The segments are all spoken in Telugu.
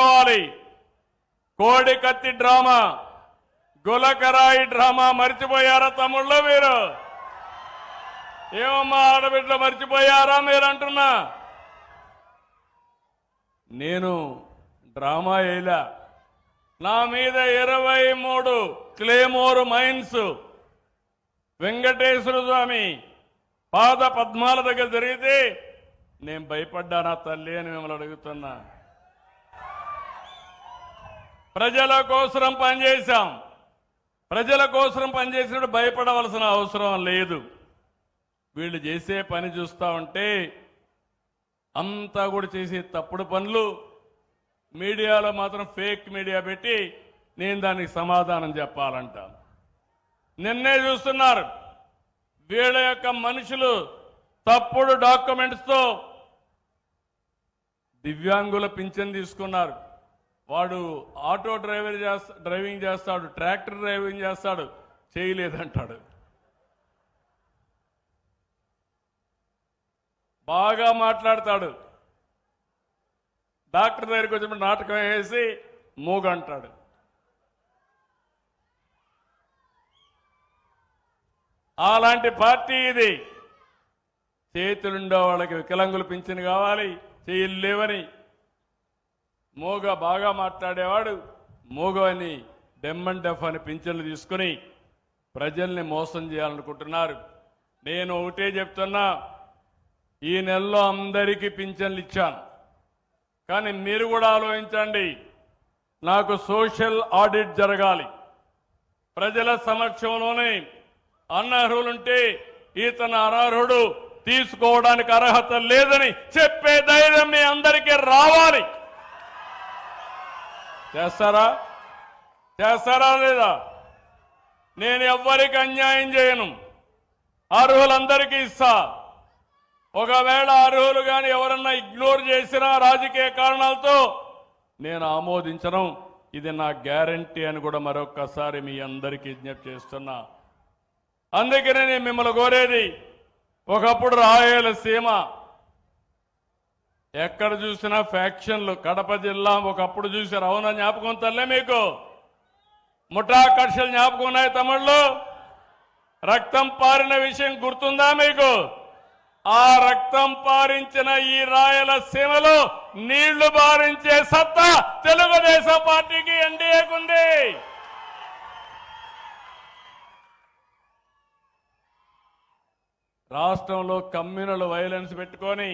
మర్చిపోవాలి. కోడి కత్తి డ్రామా, గులకరాయి డ్రామా మర్చిపోయారా తమ్ముళ్ళు మీరు? ఏమమ్మా ఆడబిడ్డలు మర్చిపోయారా మీరు అంటున్నా? నేను డ్రామా వేయలా. నా మీద 23 క్లేమోర్ మైన్స్ వెంకటేశ్వర స్వామి పాద పద్మాల దగ్గర జరిగితే నేను భయపడ్డానా తల్లి అని మిమ్మల్ని అడుగుతున్నా. ప్రజల కోసం పనిచేశాం. ప్రజల కోసం పనిచేసినప్పుడు భయపడవలసిన అవసరం లేదు. వీళ్ళు చేసే పని చూస్తా ఉంటే అంతా కూడా చేసే తప్పుడు పనులు, మీడియాలో మాత్రం ఫేక్ మీడియా పెట్టి నేను దానికి సమాధానం చెప్పాలంట. నిన్నే చూస్తున్నారు వీళ్ళ యొక్క మనుషులు తప్పుడు డాక్యుమెంట్స్తో దివ్యాంగుల పింఛన్ తీసుకున్నారు. వాడు ఆటో డ్రైవింగ్ చేస్తాడు, ట్రాక్టర్ డ్రైవింగ్ చేస్తాడు, చేయలేదంటాడు. బాగా మాట్లాడతాడు. డాక్టర్ దగ్గరికి వచ్చినప్పుడు నాటకం వేసి మూగంటాడు. అలాంటి పార్టీ ఇది. చేతులుండే వాళ్ళకి వికలాంగులు పింఛను కావాలి, చేతులు లేవని మూగ బాగా మాట్లాడేవాడు మూగ అని డెమ్ అండ్ డెఫ్ అని పింఛన్లు తీసుకుని ప్రజల్ని మోసం చేయాలనుకుంటున్నారు. నేను ఒకటే చెప్తున్నా, ఈ నెలలో అందరికీ పింఛన్లు ఇచ్చాను. కానీ మీరు కూడా ఆలోచించండి, నాకు సోషల్ ఆడిట్ జరగాలి. ప్రజల సమక్షంలోనే అనర్హులుంటే ఇతను అనర్హుడు, తీసుకోవడానికి అర్హత లేదని చెప్పే ధైర్యం మీ అందరికీ రావాలి. చేస్తారా లేదా? నేను ఎవ్వరికి అన్యాయం చేయను, అర్హులందరికీ ఇస్తా. ఒకవేళ అర్హులు కానీ ఎవరన్నా ఇగ్నోర్ చేసినా రాజకీయ కారణాలతో నేను ఆమోదించను. ఇది నా గ్యారంటీ అని కూడా మరొక్కసారి మీ అందరికీ విజ్ఞప్తి చేస్తున్నా. అందుకనే నేను మిమ్మల్ని కోరేది, ఒకప్పుడు రాయలసీమ ఎక్కడ చూసినా ఫ్యాక్షన్లు, కడప జిల్లా ఒకప్పుడు చూసారు, అవునా? జ్ఞాపకం తల్లే మీకు? ముఠా కక్షలు జ్ఞాపకం ఉన్నాయి తమ్ముళ్ళు? రక్తం పారిన విషయం గుర్తుందా మీకు? ఆ రక్తం పారించిన ఈ రాయలసీమలో నీళ్లు బారించే సత్తా తెలుగుదేశం పార్టీకి ఎన్డీఏకుంది. రాష్ట్రంలో కమ్యూనల్ వైలెన్స్ పెట్టుకొని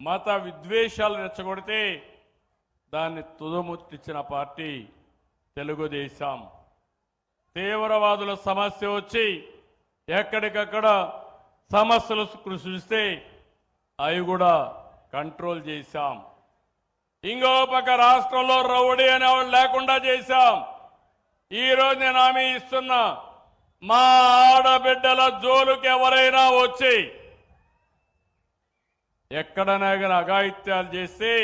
మత విద్వేషాలు రెచ్చగొడితే దాన్ని తుదముట్టించిన పార్టీ తెలుగుదేశం. తీవ్రవాదుల సమస్య వచ్చి ఎక్కడికక్కడ సమస్యలు సృష్టిస్తే అవి కూడా కంట్రోల్ చేశాం. ఇంకో పక్క రాష్ట్రంలో రౌడీ అనేవాళ్ళు లేకుండా చేశాం. ఈరోజు నేను హామీ ఇస్తున్నా, మా ఆడబిడ్డల జోలుకి ఎవరైనా వచ్చి ఎక్కడైనా కానీ అఘాయిత్యాలు చేస్తే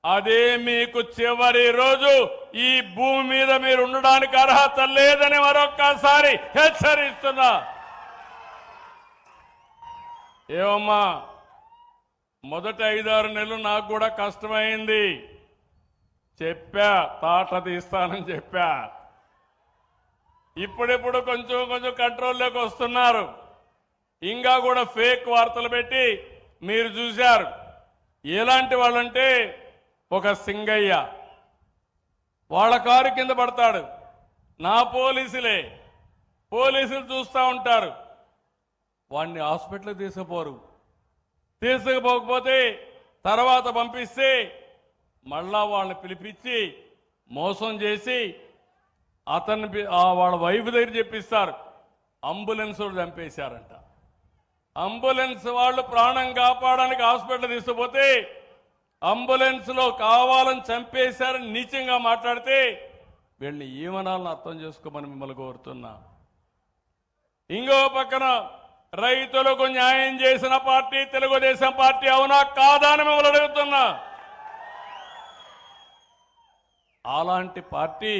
అదే మీకు చివరి రోజు ఈ భూమి మీద మీరు ఉండడానికి అర్హత లేదని మరొక్కసారి హెచ్చరిస్తున్నా. ఏమమ్మా, మొదటి 5-6 నెలలు నాకు కూడా కష్టమైంది. చెప్పా, తాట తీస్తానని చెప్పా. ఇప్పుడిప్పుడు కొంచెం కంట్రోల్లోకి వస్తున్నారు. ఇంకా కూడా ఫేక్ వార్తలు పెట్టి మీరు చూశారు. ఎలాంటి వాళ్ళంటే, ఒక సింగయ్య వాళ్ళ కారు కింద పడతాడు, నా పోలీసులే, పోలీసులు చూస్తూ ఉంటారు. వాడిని హాస్పిటల్కి తీసుకుపోరు. తీసుకుపోకపోతే తర్వాత పంపిస్తే మళ్ళా వాళ్ళని పిలిపించి మోసం చేసి అతన్ని వాళ్ళ వైఫ్ దగ్గర చెప్పిస్తారు. అంబులెన్స్ చంపేశారంట. అంబులెన్స్ వాళ్ళు ప్రాణం కాపాడడానికి హాస్పిటల్ తీసుకుపోతే అంబులెన్స్ లో కావాలని చంపేశారని నీచంగా మాట్లాడితే వీళ్ళని ఏమనాలని అర్థం చేసుకోమని మిమ్మల్ని కోరుతున్నా. ఇంకో పక్కన రైతులకు న్యాయం చేసిన పార్టీ తెలుగుదేశం పార్టీ, అవునా కాదా అని మిమ్మల్ని అడుగుతున్నా. అలాంటి పార్టీ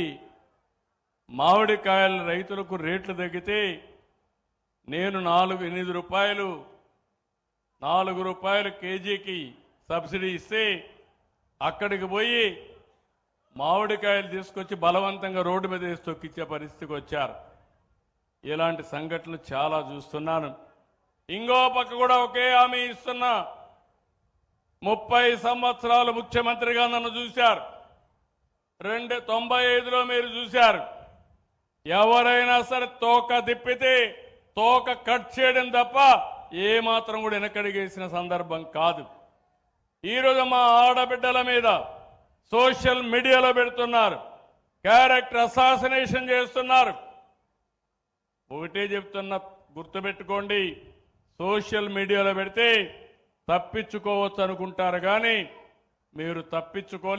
మామిడికాయల రైతులకు రేట్లు తగ్గితే నేను 8 రూపాయలు కేజీకి సబ్సిడీ ఇస్తే అక్కడికి పోయి మామిడికాయలు తీసుకొచ్చి బలవంతంగా రోడ్డు మీద వేసి తొక్కిచ్చే పరిస్థితికి వచ్చారు. ఇలాంటి సంఘటనలు చాలా చూస్తున్నాను. ఇంకో పక్క కూడా ఒకే హామీ ఇస్తున్నా. 30 సంవత్సరాలు ముఖ్యమంత్రిగా నన్ను చూశారు. 95లో మీరు చూశారు. ఎవరైనా సరే తోక తిప్పితే తోక కట్ చేయడం తప్ప ఏ మాత్రం కూడా వెనకడిగేసిన సందర్భం కాదు. ఈరోజు మా ఆడబిడ్డల మీద సోషల్ మీడియాలో పెడుతున్నారు, క్యారెక్టర్ అసాసినేషన్ చేస్తున్నారు. ఒకటే చెప్తున్నా, గుర్తుపెట్టుకోండి, సోషల్ మీడియాలో పెడితే తప్పించుకోవచ్చు అనుకుంటారు కానీ మీరు తప్పించుకోలేరు.